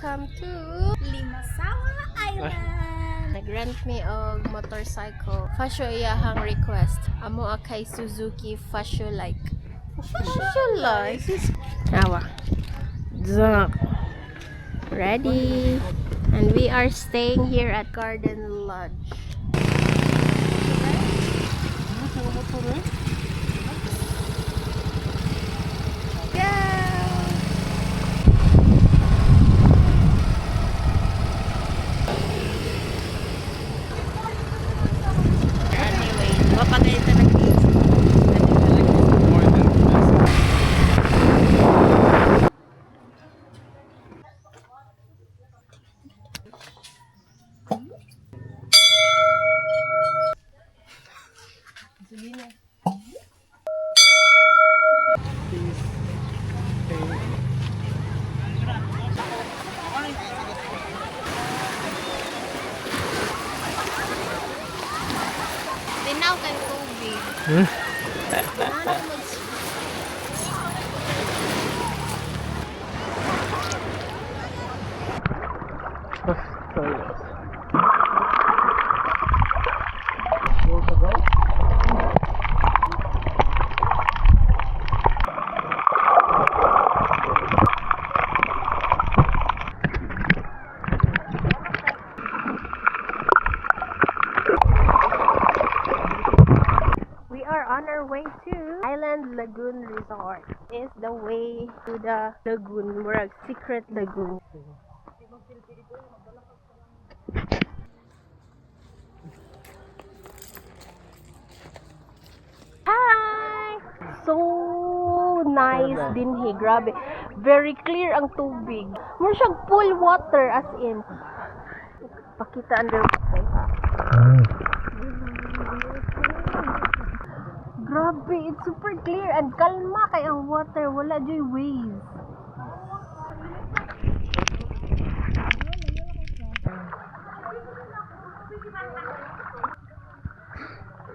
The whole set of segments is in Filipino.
welcome to Limasawa Island. Nag-rent me og motorcycle. Fasyo iyahang request. Amo kay Suzuki Fasyo like. Fasyo like. Awa. Zak. Ready. And we are staying here at Garden Lodge. Tinaw kay tubig. We are on our way to Island Lagoon Resort. Is the way to the lagoon, murag secret lagoon. Hi! So nice din he, grabe. Very clear ang tubig. Mura siyang pool water as in. Pakita under. Grabe, it's super clear and kalma kay ang water, wala joy waves.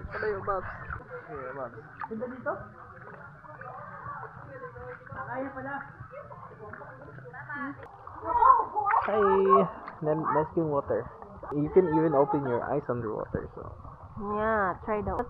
Ano yung Babs? Yeah, Babs. Ganda dito? Kaya pala. Hi! Nice yung water. You can even open your eyes underwater, so. Yeah, try that.